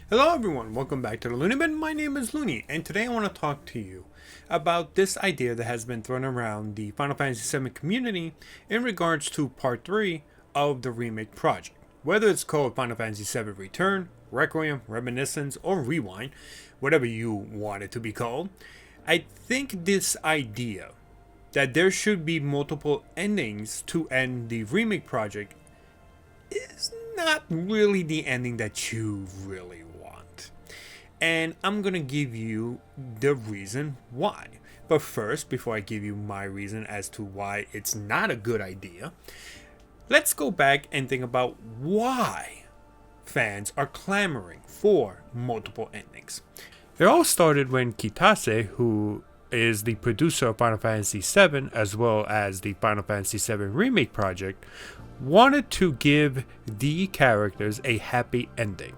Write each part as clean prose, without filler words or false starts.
Hello everyone, welcome back to the Looney Bin. My name is Looney, and today I want to talk to you about this idea that has been thrown around the Final Fantasy VII community in regards to Part 3 of the Remake Project. Whether it's called Final Fantasy VII Return, Requiem, Reminiscence, or Rewind, whatever you want it to be called, I think this idea that there should be multiple endings to end the Remake Project is not really the ending that you really want. And I'm gonna give you the reason why. But first, before I give you my reason as to why it's not a good idea, let's go back and think about why fans are clamoring for multiple endings. It all started when Kitase, who is the producer of Final Fantasy VII as well as the Final Fantasy VII Remake Project, wanted to give the characters a happy ending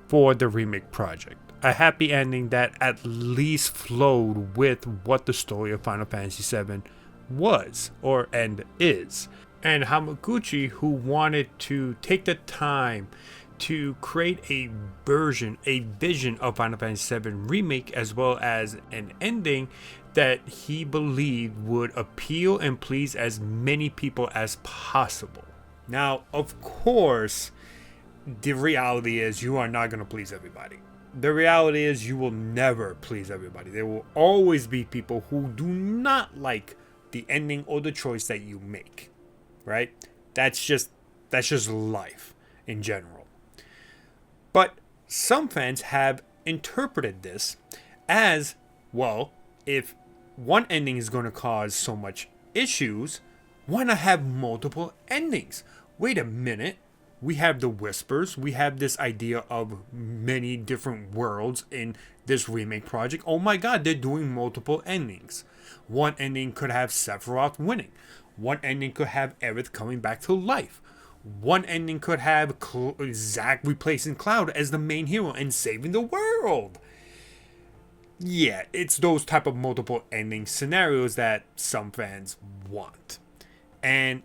for the Remake Project. A happy ending that at least flowed with what the story of Final Fantasy VII was and is. And Hamaguchi, who wanted to take the time to create a vision of Final Fantasy VII Remake as well as an ending that he believed would appeal and please as many people as possible. Now, of course, the reality is you are not going to please everybody. The reality is you will never please everybody. There will always be people who do not like the ending or the choice that you make, right? That's just life in general. But some fans have interpreted this as, well, if one ending is going to cause so much issues, why not have multiple endings? Wait a minute. We have the Whispers. We have this idea of many different worlds in this remake project. Oh my god, they're doing multiple endings. One ending could have Sephiroth winning. One ending could have Aerith coming back to life. One ending could have Zack replacing Cloud as the main hero and saving the world. Yeah, it's those type of multiple ending scenarios that some fans want. And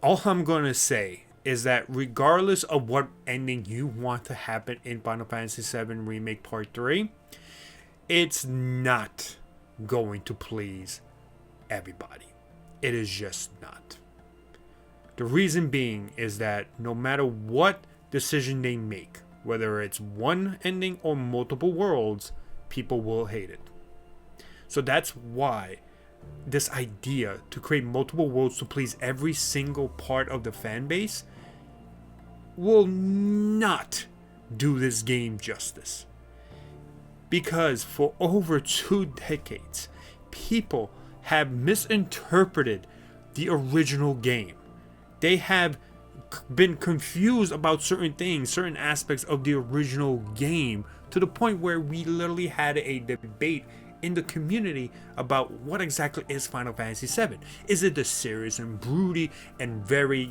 all I'm going to say is that regardless of what ending you want to happen in Final Fantasy VII Remake Part 3, it's not going to please everybody. It is just not. The reason being is that no matter what decision they make, whether it's one ending or multiple worlds, people will hate it. So that's why this idea to create multiple worlds to please every single part of the fan base will not do this game justice. Because for over 2 decades, people have misinterpreted the original game. They have been confused about certain things, certain aspects of the original game, to the point where we literally had a debate in the community about what exactly is Final Fantasy VII. Is it the serious and broody and very,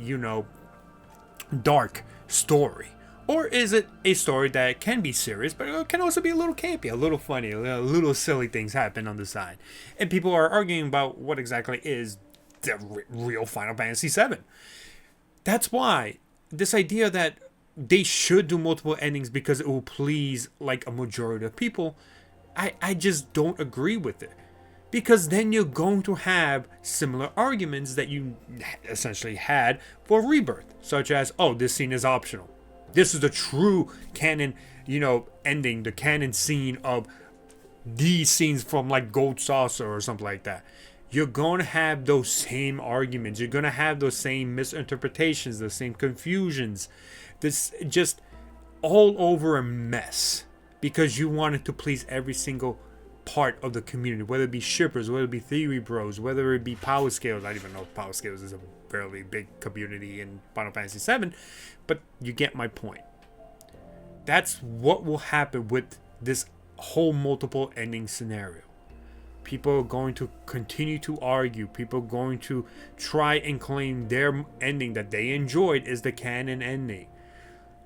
dark story? Or is it a story that can be serious, but it can also be a little campy, a little funny, a little silly things happen on the side? And people are arguing about what exactly is the real Final Fantasy VII. That's why this idea that they should do multiple endings because it will please like a majority of people, I just don't agree with it. Because then you're going to have similar arguments that you essentially had for Rebirth. Such as, oh, this scene is optional. This is the true canon, ending, the canon scene of these scenes from like Gold Saucer or something like that. You're going to have those same arguments. You're going to have those same misinterpretations, the same confusions. This just all over a mess. Because you wanted to please every single part of the community, whether it be shippers, whether it be theory bros, whether it be power scales. I don't even know if power scales is a fairly big community in Final Fantasy VII, but you get my point. That's what will happen with this whole multiple ending scenario. People are going to continue to argue. People are going to try and claim their ending that they enjoyed is the canon ending.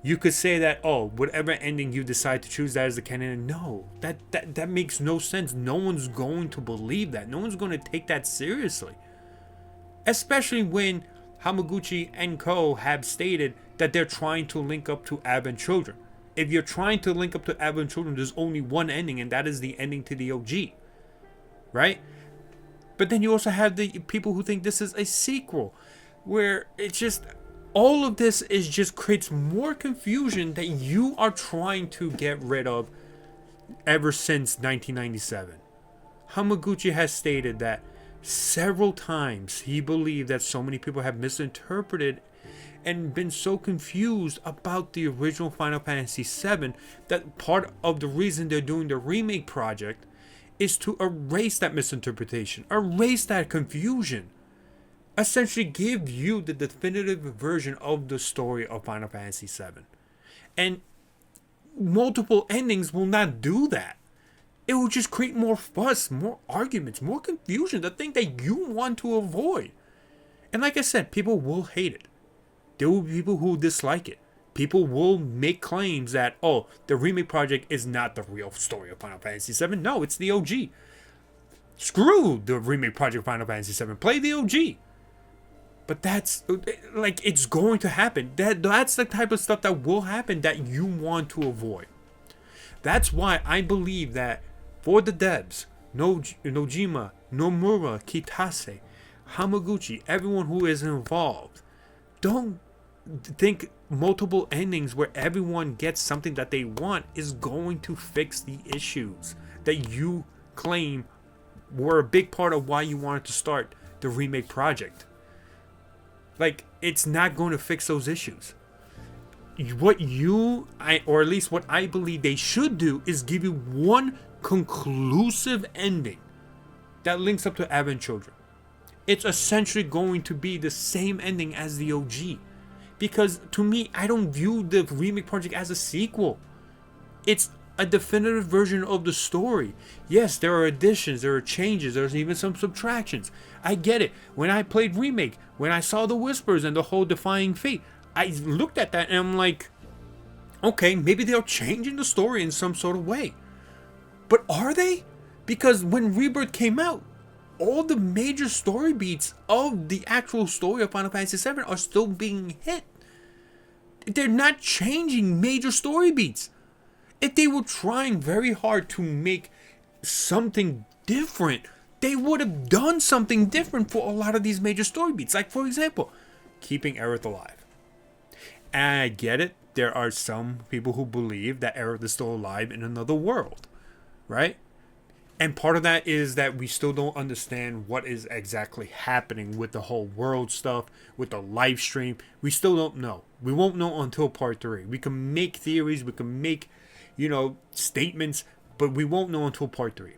You could say that, oh, whatever ending you decide to choose, that is the canon. No, that makes no sense. No one's going to believe that. No one's going to take that seriously. Especially when Hamaguchi and co. have stated that they're trying to link up to Advent Children. If you're trying to link up to Advent Children, there's only one ending, and that is the ending to the OG, right? But then you also have the people who think this is a sequel, where it's just, all of this is just creates more confusion that you are trying to get rid of ever since 1997. Hamaguchi has stated that several times he believed that so many people have misinterpreted and been so confused about the original Final Fantasy VII that part of the reason they're doing the remake project is to erase that misinterpretation, erase that confusion, essentially give you the definitive version of the story of Final Fantasy VII. And multiple endings will not do that. It will just create more fuss, more arguments, more confusion, the thing that you want to avoid. And like I said, people will hate it. There will be people who dislike it. People will make claims that, oh, the Remake Project is not the real story of Final Fantasy VII. No, it's the OG. Screw the Remake Project Final Fantasy VII. Play the OG. But that's, like, it's going to happen. That's the type of stuff that will happen that you want to avoid. That's why I believe that for the devs, Nojima, Nomura, Kitase, Hamaguchi, everyone who is involved, don't think multiple endings where everyone gets something that they want is going to fix the issues that you claim were a big part of why you wanted to start the Remake Project. Like, it's not going to fix those issues. What or at least what I believe they should do is give you one conclusive ending that links up to Advent Children. It's essentially going to be the same ending as the OG. Because to me, I don't view the Remake Project as a sequel. It's a definitive version of the story. Yes, there are additions, there are changes, there's even some subtractions. I get it. When I played Remake, when I saw the Whispers and the whole Defying Fate, I looked at that and I'm like, okay, maybe they're changing the story in some sort of way. But are they? Because when Rebirth came out, all the major story beats of the actual story of Final Fantasy VII are still being hit. They're not changing major story beats. If they were trying very hard to make something different, they would have done something different for a lot of these major story beats. Like, for example, keeping Aerith alive. And I get it. There are some people who believe that Aerith is still alive in another world, right? And part of that is that we still don't understand what is exactly happening with the whole world stuff, with the live stream. We still don't know. We won't know until part 3. We can make theories, we can make, statements, but we won't know until part 3.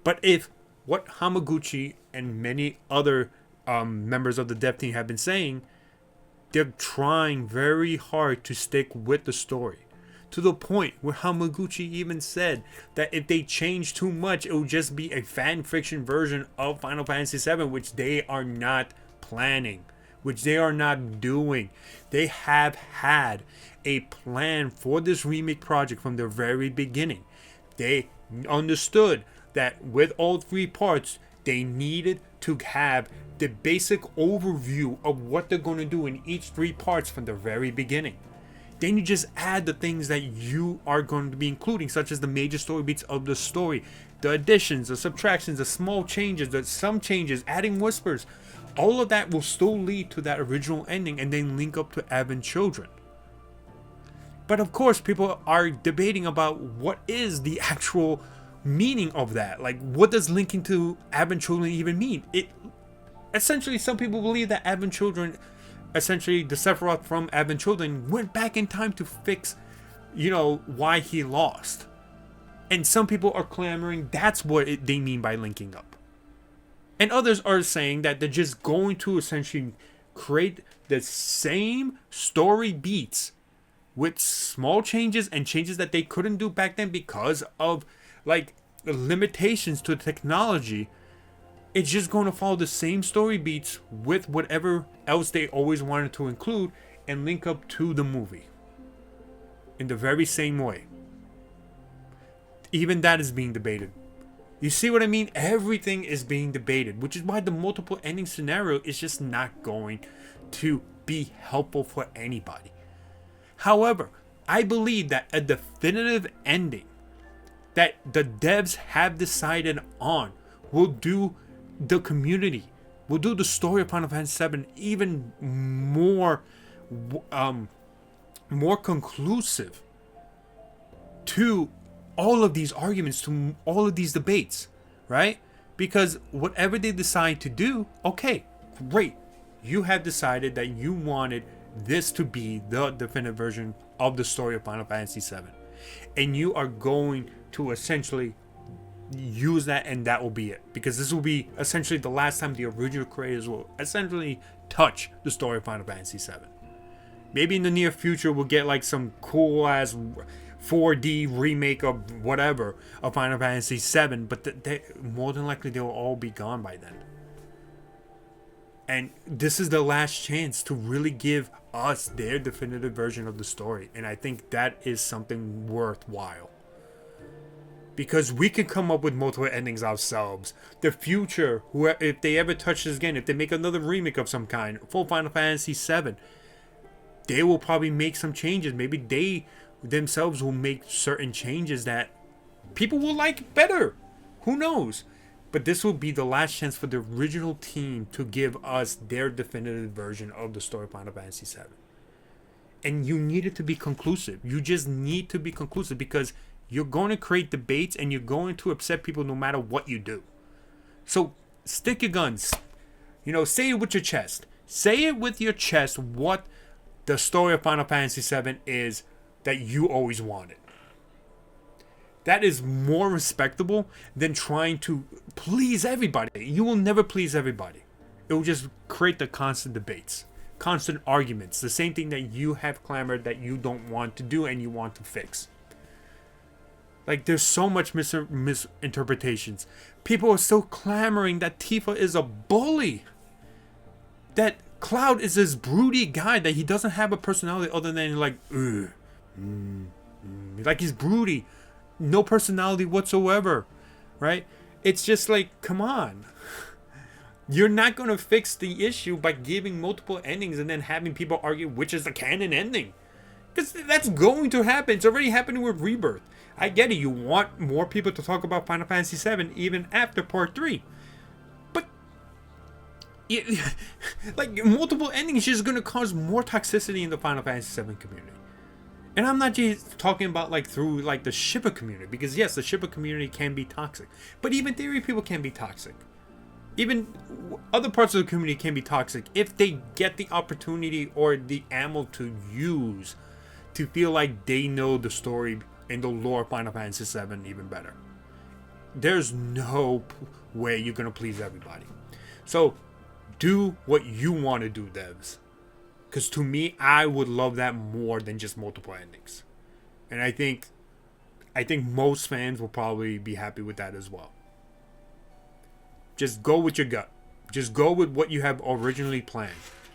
But if what Hamaguchi and many other members of the dev team have been saying, they're trying very hard to stick with the story. To the point where Hamaguchi even said that if they change too much, it will just be a fan fiction version of Final Fantasy VII, which they are not planning, which they are not doing. They have had a plan for this remake project from the very beginning. They understood that with all 3 parts, they needed to have the basic overview of what they're going to do in each 3 parts from the very beginning. Then you just add the things that you are going to be including, such as the major story beats of the story, the additions, the subtractions, the small changes, some changes, adding whispers. All of that will still lead to that original ending and then link up to Advent Children. But of course, people are debating about what is the actual meaning of that. Like, what does linking to Advent Children even mean? Essentially, some people believe that Advent Children, essentially the Sephiroth from Advent Children, went back in time to fix, why he lost. And some people are clamoring that's what they mean by linking up. And others are saying that they're just going to essentially create the same story beats with small changes and changes that they couldn't do back then because of, the limitations to the technology. It's just going to follow the same story beats with whatever else they always wanted to include and link up to the movie in the very same way. Even that is being debated. You see what I mean? Everything is being debated, which is why the multiple ending scenario is just not going to be helpful for anybody. However, I believe that a definitive ending that the devs have decided on will do the community, will do the story of Final Fantasy VII even more conclusive to all of these arguments, to all of these debates, right? Because whatever they decide to do, okay, great. You have decided that you wanted this to be the definitive version of the story of Final Fantasy VII. And you are going to essentially use that, and that will be it. Because this will be essentially the last time the original creators will essentially touch the story of Final Fantasy VII. Maybe in the near future we'll get like some cool ass 4D remake of whatever of Final Fantasy VII, but more than likely they'll all be gone by then. And this is the last chance to really give us their definitive version of the story. And I think that is something worthwhile. Because we can come up with multiple endings ourselves. The future, if they ever touch this again, if they make another remake of some kind, full Final Fantasy VII, they will probably make some changes. Maybe they themselves will make certain changes that people will like better. Who knows? But this will be the last chance for the original team to give us their definitive version of the story of Final Fantasy VII. And you need it to be conclusive. You just need to be conclusive, because you're going to create debates and you're going to upset people no matter what you do. So stick your guns. Say it with your chest. Say it with your chest what the story of Final Fantasy VII is that you always wanted. That is more respectable than trying to please everybody. You will never please everybody. It will just create the constant debates, constant arguments. The same thing that you have clamored that you don't want to do and you want to fix. Like, there's so much misinterpretations. People are still clamoring that Tifa is a bully. That Cloud is this broody guy, that he doesn't have a personality other than like, like he's broody. No personality whatsoever, right? It's just like, come on. You're not going to fix the issue by giving multiple endings and then having people argue which is the canon ending. Because that's going to happen. It's already happening with Rebirth. I get it. You want more people to talk about Final Fantasy VII even after Part 3. But, like, multiple endings is just going to cause more toxicity in the Final Fantasy VII community. And I'm not just talking about like through like the shipper community, because yes, the shipper community can be toxic, but even theory people can be toxic. Even other parts of the community can be toxic if they get the opportunity or the ammo to use to feel like they know the story and the lore of Final Fantasy VII even better. There's no way you're gonna please everybody. So do what you want to do, devs. Because to me, I would love that more than just multiple endings. And I think most fans will probably be happy with that as well. Just go with your gut. Just go with what you have originally planned.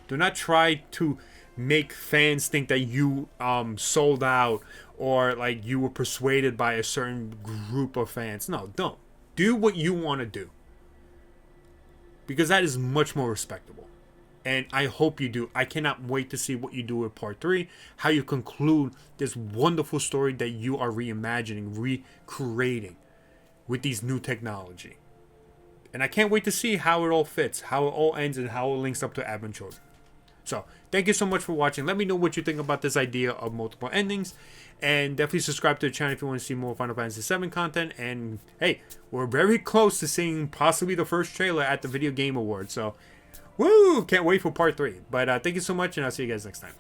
Do not try to make fans think that you sold out or like you were persuaded by a certain group of fans. No, don't. Do what you want to do. Because that is much more respectable. And I hope you do. I cannot wait to see what you do with Part 3. How you conclude this wonderful story that you are reimagining, recreating with these new technology. And I can't wait to see how it all fits, how it all ends, and how it links up to Advent Children. So, thank you so much for watching. Let me know what you think about this idea of multiple endings. And definitely subscribe to the channel if you want to see more Final Fantasy VII content. And hey, we're very close to seeing possibly the first trailer at the Video Game Awards. So, woo! Can't wait for Part 3. But thank you so much, and I'll see you guys next time.